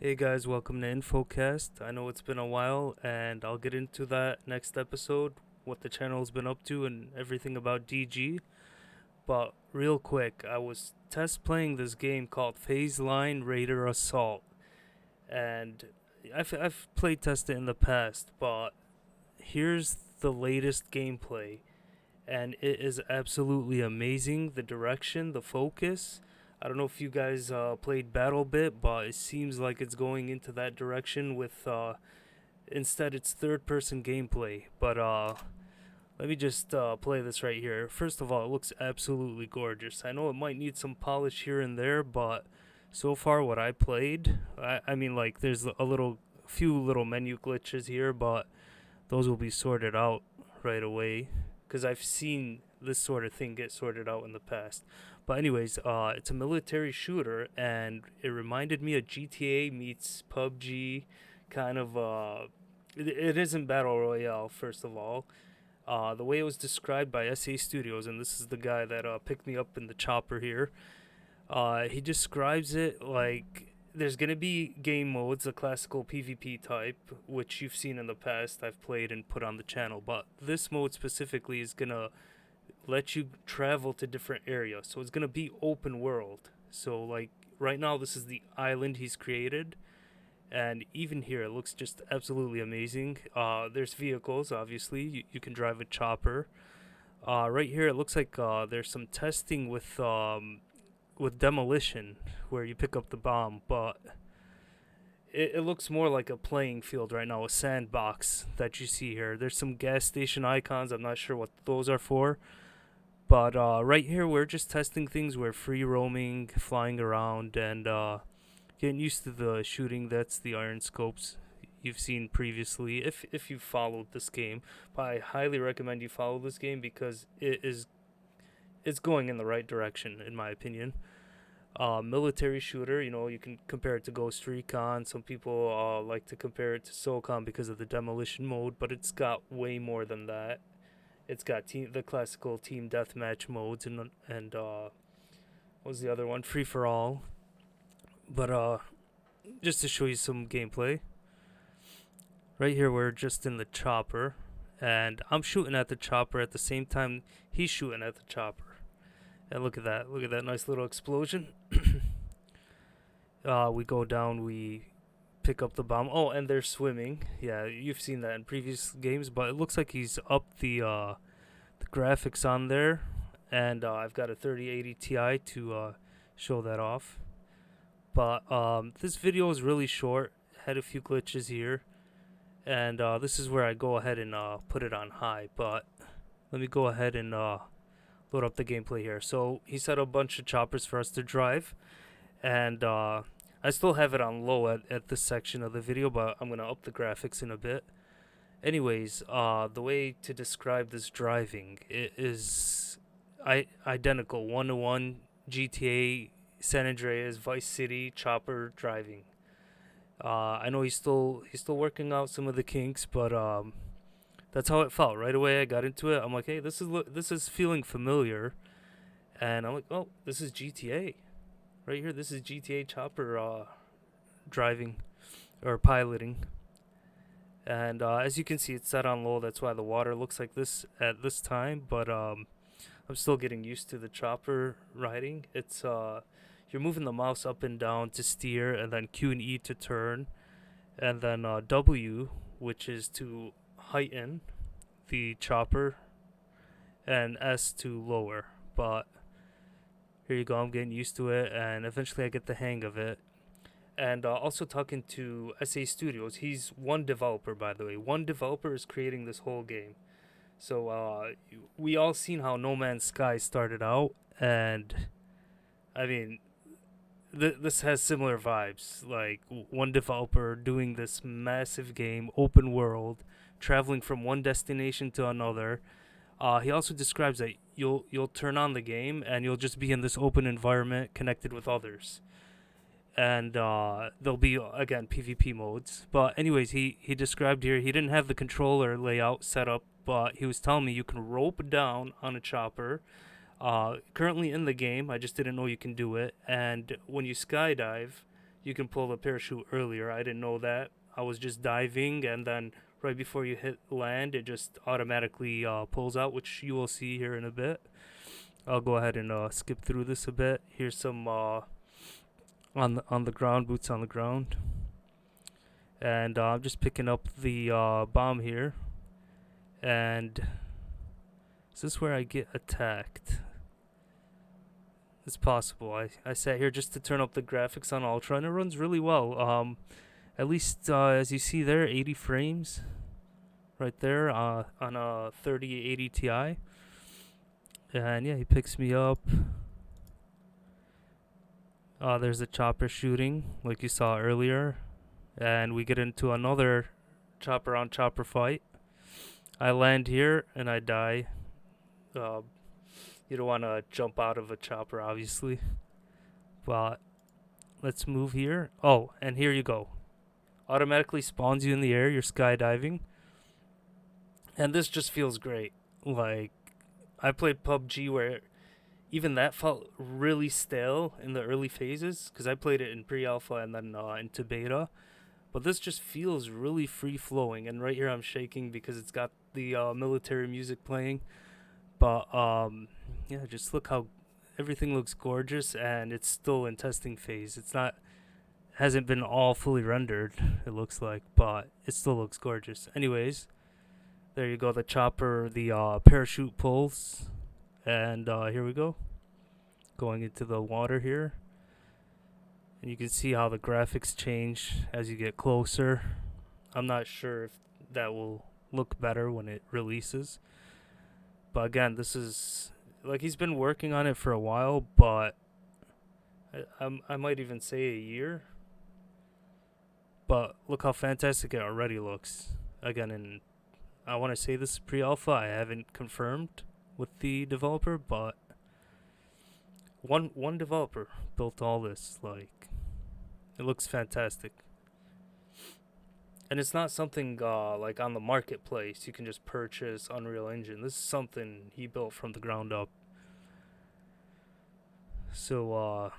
Hey guys, welcome to InfoCast. I know it's been a while, and I'll get into that next episode, what the channel's been up to, and everything about DG. But real quick, I was test playing this game called Phase Line Raider Assault, and I've played tested it in the past, but here's the latest gameplay, and it is absolutely amazing. The direction, the focus. I don't know if you guys played Battle Bit, but it seems like it's going into that direction with instead it's third person gameplay. But let me just play this right here. First of all, it looks absolutely gorgeous. I know it might need some polish here and there, but so far what I played, I mean, like there's few little menu glitches here, but those will be sorted out right away because I've seen this sort of thing get sorted out in the past. But anyways, it's a military shooter, and it reminded me of GTA meets PUBG, kind of. It isn't battle royale, first of all. The way it was described by SA Studios, and this is the guy that picked me up in the chopper here. He describes it like there's gonna be game modes, the classical PvP type, which you've seen in the past. I've played and put on the channel, but this mode specifically is gonna let you travel to different areas. So it's gonna be open world. So like right now, this is the island he's created, and even here, it looks just absolutely amazing. There's vehicles, obviously. You can drive a chopper. Right here, it looks like there's some testing with demolition where you pick up the bomb, but it looks more like a playing field right now, a sandbox that you see here. There's some gas station icons. I'm not sure what those are for. But right here, we're just testing things. We're free roaming, flying around, and getting used to the shooting. That's the iron scopes you've seen previously if you've followed this game. But I highly recommend you follow this game because it's going in the right direction, in my opinion. Military shooter, you can compare it to Ghost Recon. Some people like to compare it to SOCOM because of the demolition mode, but it's got way more than that. It's got the classical team deathmatch modes and what was the other one? Free for all. But just to show you some gameplay, right here we're just in the chopper, and I'm shooting at the chopper at the same time he's shooting at the chopper. And look at that! Look at that nice little explosion. We go down, we pick up the bomb. Oh, and they're swimming. Yeah, you've seen that in previous games, but it looks like he's up the graphics on there, and I've got a 3080 Ti to show that off. But this video is really short. Had a few glitches here, and this is where I go ahead and put it on high. But let me go ahead and load up the gameplay here. So he set up a bunch of choppers for us to drive, and I still have it on low at this section of the video, but I'm gonna up the graphics in a bit. Anyways, the way to describe this driving is identical, 1-to-1 GTA San Andreas Vice City chopper driving. I know he's still working out some of the kinks, but that's how it felt right away. I got into it. I'm like, hey, this is feeling familiar, and I'm like, oh, this is GTA right here. This is GTA chopper driving or piloting. And as you can see, it's set on low. That's why the water looks like this at this time. But I'm still getting used to the chopper riding. It's you're moving the mouse up and down to steer, and then Q and E to turn, and then W, which is to heighten the chopper, and S to lower. But here you go. I'm getting used to it, and eventually I get the hang of it. And also talking to SA Studios, he's one developer, by the way. One developer is creating this whole game. So we all seen how No Man's Sky started out, and I mean, this has similar vibes. Like one developer doing this massive game, open world, traveling from one destination to another. He also describes that you'll turn on the game and you'll just be in this open environment connected with others, and there'll be again PvP modes. But anyways, he described here he didn't have the controller layout set up, but he was telling me you can rope down on a chopper. Currently in the game, I just didn't know you can do it. And when you skydive, you can pull the parachute earlier. I didn't know that. I was just diving, and then right before you hit land, it just automatically pulls out, which you will see here in a bit. I'll go ahead and skip through this a bit. Here's some on the ground, boots on the ground, and I'm just picking up the bomb here. And is this where I get attacked? It's possible. I sat here just to turn up the graphics on Ultra, and it runs really well. At least as you see there, 80 frames right there on a 3080 Ti. And yeah, he picks me up. There's a chopper shooting, like you saw earlier. And we get into another chopper on chopper fight. I land here and I die. You don't want to jump out of a chopper, obviously. But let's move here. Oh, and here you go. Automatically spawns you in the air. You're skydiving. And this just feels great. Like, I played PUBG where even that felt really stale in the early phases, because I played it in pre-alpha and then into beta. But this just feels really free-flowing. And right here I'm shaking because it's got the military music playing. But yeah, just look how everything looks gorgeous, and it's still in testing phase. It's not, hasn't been all fully rendered, it looks like, but it still looks gorgeous. Anyways, there you go, the chopper, the parachute pulls, and here we go, going into the water here. And you can see how the graphics change as you get closer. I'm not sure if that will look better when it releases. But again, this is, like, he's been working on it for a while, but I might even say a year. But look how fantastic it already looks. Again, and I want to say this is pre-alpha. I haven't confirmed with the developer, but one developer built all this. Like, it looks fantastic. And it's not something like on the marketplace you can just purchase Unreal Engine. This is something he built from the ground up. So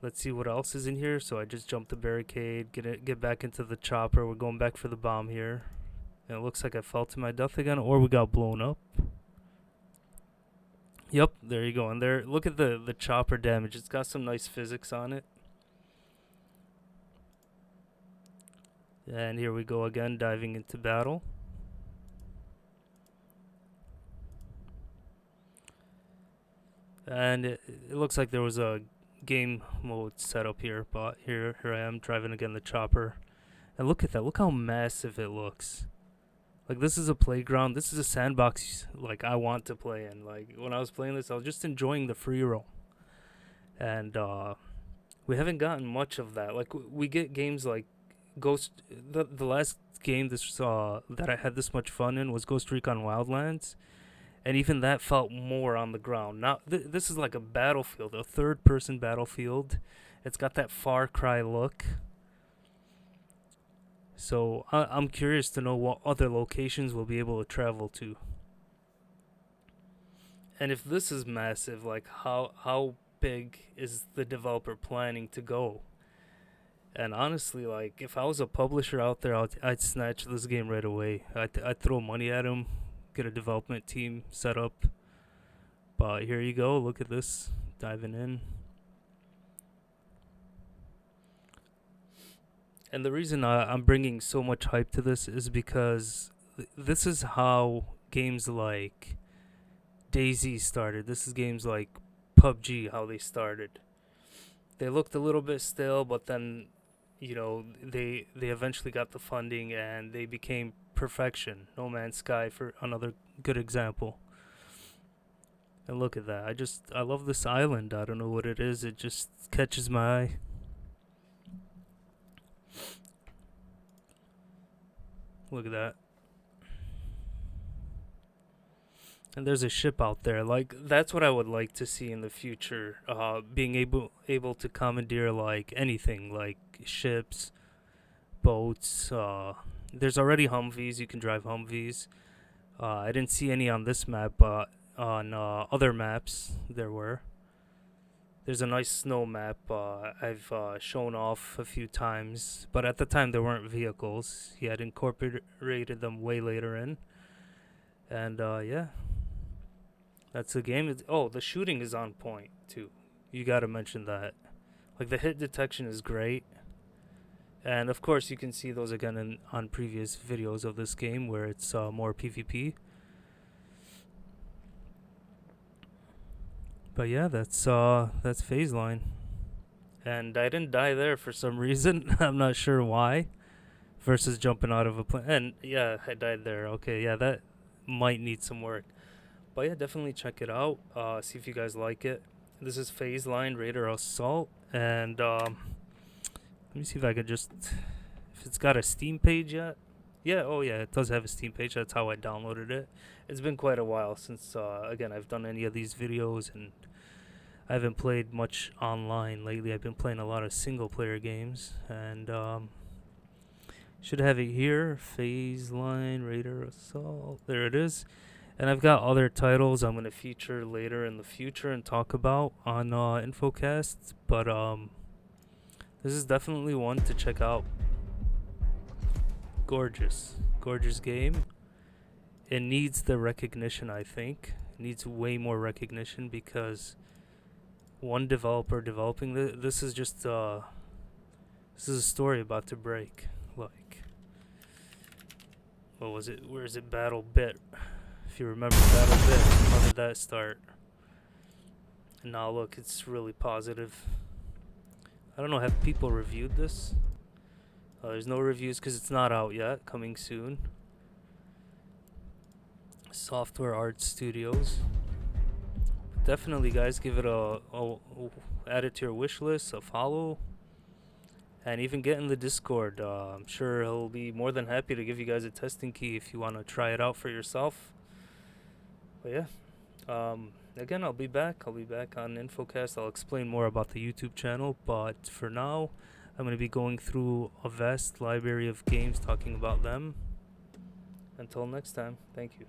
let's see what else is in here. So I just jumped the barricade, get back into the chopper. We're going back for the bomb here. And it looks like I fell to my death again, or we got blown up. Yep, there you go. And there, look at the chopper damage. It's got some nice physics on it. And here we go again, diving into battle. And it looks like there was a game mode set up here, but here I am driving again the chopper. And look at that, look how massive it looks. Like, this is a playground, this is a sandbox like I want to play in. Like, when I was playing this, I was just enjoying the free roam. And we haven't gotten much of that. Like, we get games like the last game this that I had this much fun in was Ghost Recon Wildlands, and even that felt more on the ground. Now this is like a battlefield, a third-person battlefield. It's got that Far Cry look. So I'm curious to know what other locations we'll be able to travel to. And if this is massive, like how big is the developer planning to go? And honestly, like, if I was a publisher out there, I'd snatch this game right away. I'd throw money at him, get a development team set up. But here you go. Look at this. Diving in. And the reason I'm bringing so much hype to this is because this is how games like DayZ started. This is games like PUBG, how they started. They looked a little bit stale, but then, you know, they eventually got the funding and they became perfection. No Man's Sky for another good example. And look at that. I love this island. I don't know what it is. It just catches my eye. Look at that. And there's a ship out there. Like, that's what I would like to see in the future. Being able to commandeer like anything, like ships, boats. There's already Humvees. You can drive Humvees. I didn't see any on this map, but on other maps there were. There's a nice snow map I've shown off a few times, but at the time there weren't vehicles. He had incorporated them way later in. And yeah, that's the game. Oh, the shooting is on point too. You gotta mention that. Like the hit detection is great. And of course, you can see those again on previous videos of this game where it's more PvP. But yeah, that's phase line. And I didn't die there for some reason. I'm not sure why. Versus jumping out of a plane. And yeah, I died there. Okay, yeah, that might need some work. But yeah, definitely check it out. See if you guys like it. This is Phase Line Raider Assault. And let me see if I could just... If it's got a Steam page yet. Yeah, oh yeah, it does have a Steam page. That's how I downloaded it. It's been quite a while since, again, I've done any of these videos. And I haven't played much online lately. I've been playing a lot of single-player games. And should have it here. Phase Line Raider Assault. There it is. And I've got other titles I'm going to feature later in the future and talk about on Infocast. But this is definitely one to check out. Gorgeous. Gorgeous game. It needs the recognition, I think. It needs way more recognition because one developer developing this is just this is a story about to break. Like, what was it? Where is it? Battle Bit. If you remember Battle Bit, how did that start? And now look, it's really positive. I don't know, have people reviewed this? There's no reviews because it's not out yet. Coming soon. Software Art Studios. Definitely, guys, give it add it to your wish list, a follow, and even get in the Discord. I'm sure he'll be more than happy to give you guys a testing key if you want to try it out for yourself. But yeah, again, I'll be back on Infocast. I'll explain more about the YouTube channel, but for now, I'm going to be going through a vast library of games, talking about them. Until next time, thank you.